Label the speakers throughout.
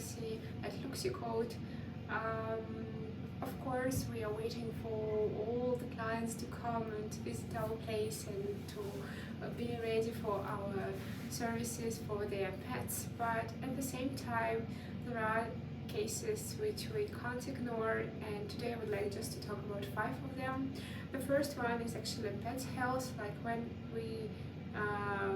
Speaker 1: policy at Luxycoat. Of course, we are waiting for all the clients to come and visit our place and to be ready for our services for their pets, but at the same time there are cases which we can't ignore, and today I would like just to talk about 5 of them. The first one is actually pet's health. Like when we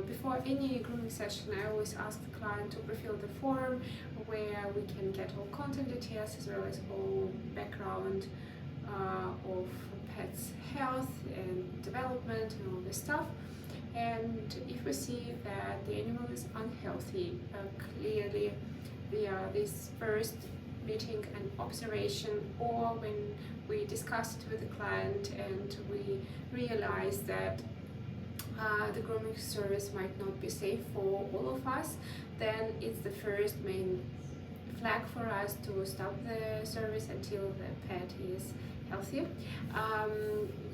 Speaker 1: before any grooming session, I always ask the client to fulfill the form where we can get all contact details as well as all background of pet's health and development and all this stuff. And if we see that the animal is unhealthy, clearly via this first meeting and observation, or when we discuss it with the client and we realize that the grooming service might not be safe for all of us, then it's the first main flag for us to stop the service until the pet is healthy.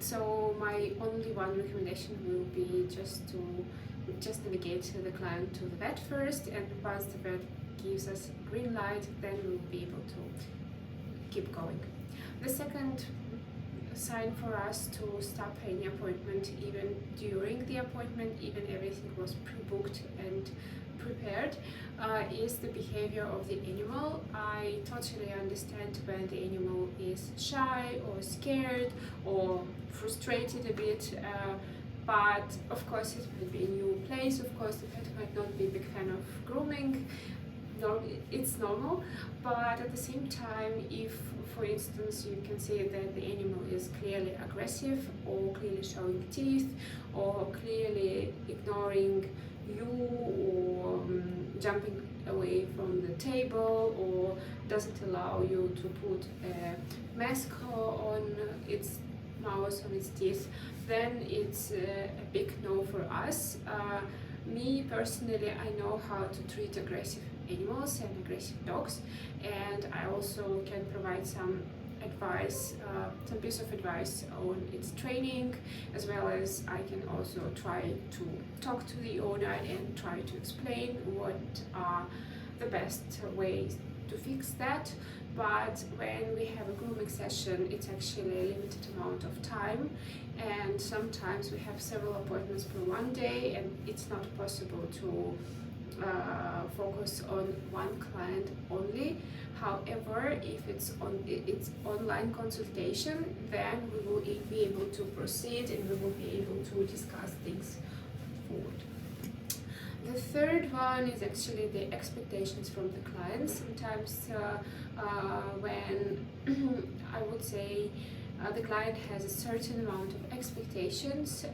Speaker 1: So my only one recommendation will be just navigate the client to the vet first, and once the vet gives us green light, then we'll be able to keep going. The second sign for us to stop any appointment, even during the appointment, even everything was pre-booked and prepared, is the behavior of the animal. I totally understand when the animal is shy or scared or frustrated a bit, but of course it will be a new place. Of course the pet might not be a big fan of grooming. No, it's normal, but at the same time, if for instance you can see that the animal is clearly aggressive or clearly showing teeth or clearly ignoring you or jumping away from the table or doesn't allow you to put a mask on its mouth, on its teeth, then it's a big no for us. Me personally, I know how to treat aggressive animals and aggressive dogs, and I also can provide some advice, some piece of advice on its training, as well as I can also try to talk to the owner and try to explain what are the best ways to fix that. But when we have a grooming session, it's actually a limited amount of time, and sometimes we have several appointments per one day, and it's not possible to focus on one client only. However, if it's online consultation, then we will be able to proceed and we will be able to discuss things forward. The third one is actually the expectations from the client. Sometimes when I would say the client has a certain amount of expectations,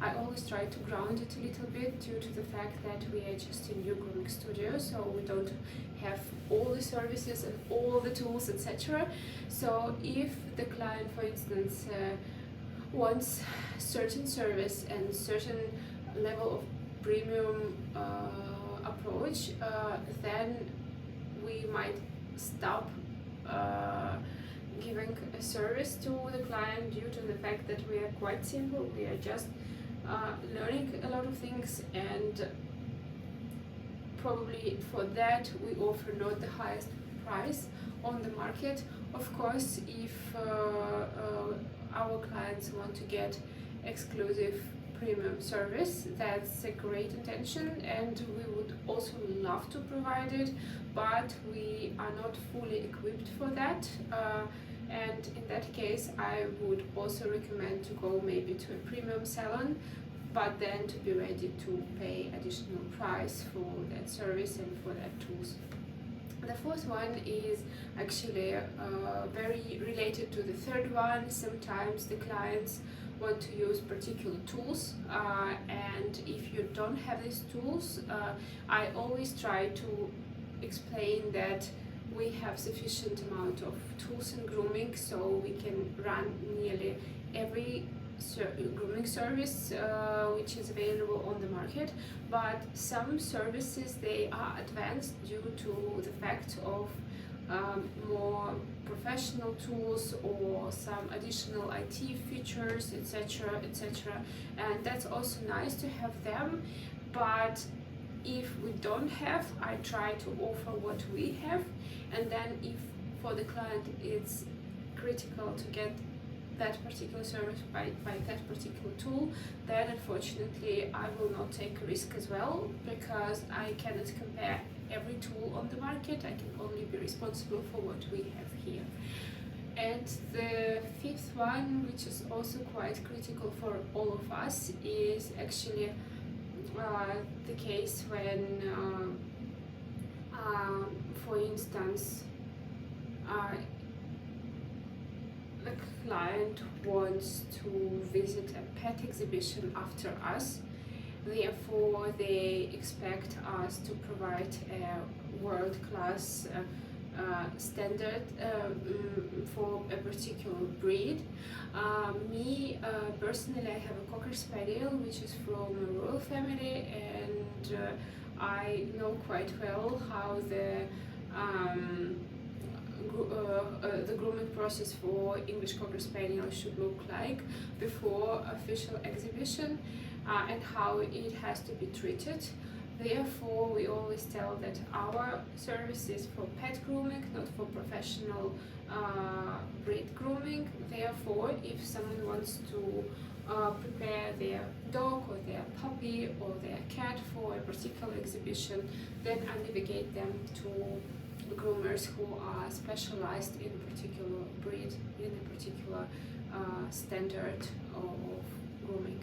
Speaker 1: I always try to ground it a little bit due to the fact that we are just a new grooming studio, so we don't have all the services and all the tools, etc. So if the client, for instance, wants certain service and certain level of premium approach, then we might stop giving a service to the client due to the fact that we are quite simple. We are just learning a lot of things, and probably for that we offer not the highest price on the market. Of course, if our clients want to get exclusive premium service, that's a great intention, and we would also love to provide it, but we are not fully equipped for that, and in that case I would also recommend to go maybe to a premium salon, but then to be ready to pay additional price for that service and for that tools. The fourth one is actually very related to the third one. Sometimes the clients want to use particular tools, and if you don't have these tools, I always try to explain that we have sufficient amount of tools in grooming, so we can run nearly every grooming service which is available on the market, but some services, they are advanced due to the fact of more professional tools or some additional IT features, etc., etc. And that's also nice to have them, but if we don't have, I try to offer what we have, and then if for the client it's critical to get that particular service by that particular tool, then unfortunately I will not take a risk as well, because I cannot compare every tool on the market. I can only be responsible for what we have here. And the fifth one, which is also quite critical for all of us, is actually the case when, for instance, the client wants to visit a pet exhibition after us. Therefore, they expect us to provide a world-class standard for a particular breed. Me personally, I have a Cocker Spaniel, which is from a royal family, and I know quite well how the grooming process for English Cocker Spaniel should look like before official exhibition, and how it has to be treated. Therefore, we always tell that our service is for pet grooming, not for professional breed grooming. Therefore, if someone wants to prepare their dog or their puppy or their cat for a particular exhibition, then I navigate them to groomers who are specialized in a particular breed, in a particular standard of grooming.